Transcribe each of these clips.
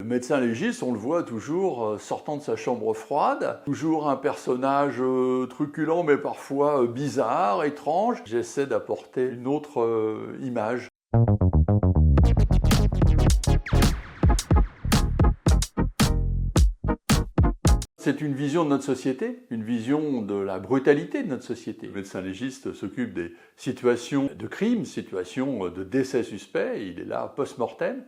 médecin légiste, on le voit toujours sortant de sa chambre froide, toujours un personnage truculent mais parfois bizarre, étrange. J'essaie d'apporter une autre image. C'est une vision de notre société, une vision de la brutalité de notre société. Le médecin légiste s'occupe des situations de crime, situations de décès suspect, il est là post-mortem.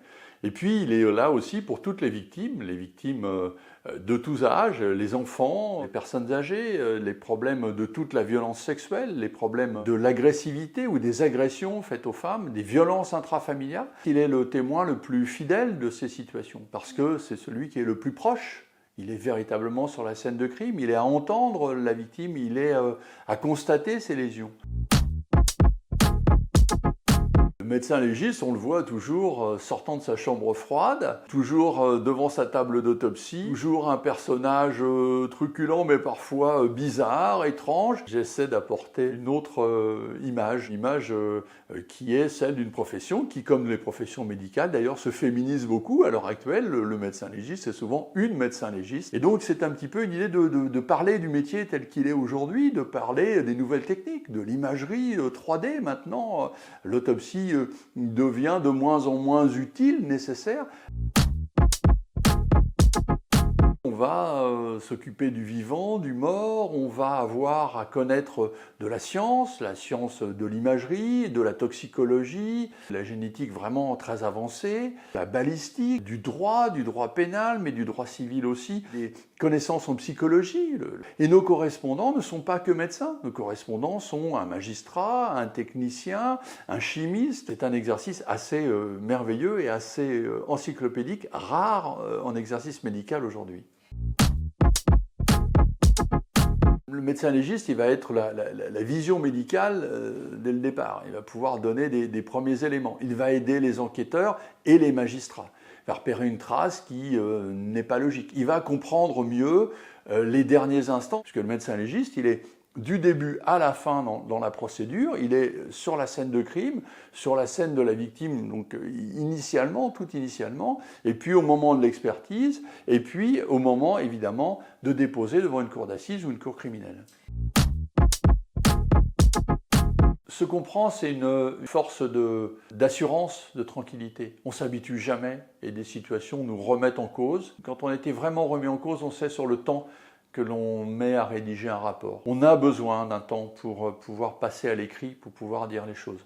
Et puis il est là aussi pour toutes les victimes de tous âges, les enfants, les personnes âgées, les problèmes de toute la violence sexuelle, les problèmes de l'agressivité ou des agressions faites aux femmes, des violences intrafamiliales. Il est le témoin le plus fidèle de ces situations, parce que c'est celui qui est le plus proche. Il est véritablement sur la scène de crime, il est à entendre la victime, il est à constater ses lésions. Le médecin légiste, on le voit toujours sortant de sa chambre froide, toujours devant sa table d'autopsie, toujours un personnage truculent mais parfois bizarre, étrange. J'essaie d'apporter une autre image, qui est celle d'une profession qui, comme les professions médicales d'ailleurs, se féminise beaucoup. À l'heure actuelle, le médecin légiste, c'est souvent une médecin légiste. Et donc c'est un petit peu une idée de parler du métier tel qu'il est aujourd'hui, de parler des nouvelles techniques, de l'imagerie 3D maintenant. L'autopsie devient de moins en moins utile, nécessaire. On va s'occuper du vivant, du mort, on va avoir à connaître de la science de l'imagerie, de la toxicologie, la génétique vraiment très avancée, la balistique, du droit pénal, mais du droit civil aussi, des connaissances en psychologie. Et nos correspondants ne sont pas que médecins, nos correspondants sont un magistrat, un technicien, un chimiste. C'est un exercice assez merveilleux et assez encyclopédique, rare en exercice médical aujourd'hui. Le médecin légiste, il va être la vision médicale dès le départ. Il va pouvoir donner des premiers éléments. Il va aider les enquêteurs et les magistrats. Il va repérer une trace qui n'est pas logique. Il va comprendre mieux les derniers instants, puisque le médecin légiste, il est du début à la fin dans la procédure, il est sur la scène de crime, sur la scène de la victime, donc tout initialement, et puis au moment de l'expertise, et puis au moment évidemment de déposer devant une cour d'assises ou une cour criminelle. Ce qu'on prend, c'est une force d'assurance, de tranquillité. On ne s'habitue jamais et des situations nous remettent en cause. Quand on était vraiment remis en cause, on sait sur le temps que l'on met à rédiger un rapport. On a besoin d'un temps pour pouvoir passer à l'écrit, pour pouvoir dire les choses.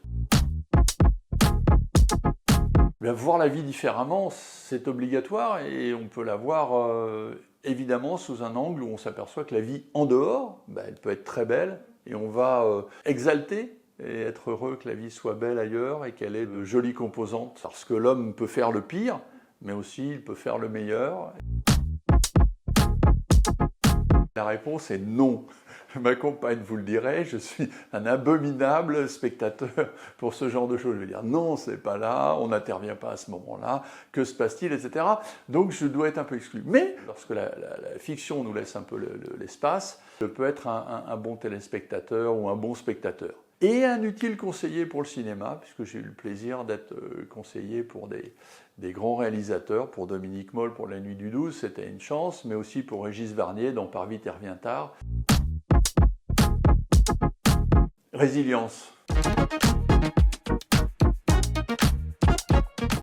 Voir la vie différemment, c'est obligatoire et on peut la voir évidemment sous un angle où on s'aperçoit que la vie en dehors, elle peut être très belle et on va exalter et être heureux que la vie soit belle ailleurs et qu'elle ait de jolies composantes. Parce que l'homme peut faire le pire, mais aussi il peut faire le meilleur. La réponse est non. Ma compagne vous le dirait, je suis un abominable spectateur pour ce genre de choses. Je veux dire, non, c'est pas là, on n'intervient pas à ce moment-là, que se passe-t-il, etc. Donc je dois être un peu exclu. Mais lorsque la fiction nous laisse un peu l'espace, je peux être un bon téléspectateur ou un bon spectateur. Et un utile conseiller pour le cinéma, puisque j'ai eu le plaisir d'être conseiller pour des grands réalisateurs, pour Dominique Moll, pour La Nuit du 12, c'était une chance, mais aussi pour Régis Varnier, dans Pars vite et reviens tard. Résilience.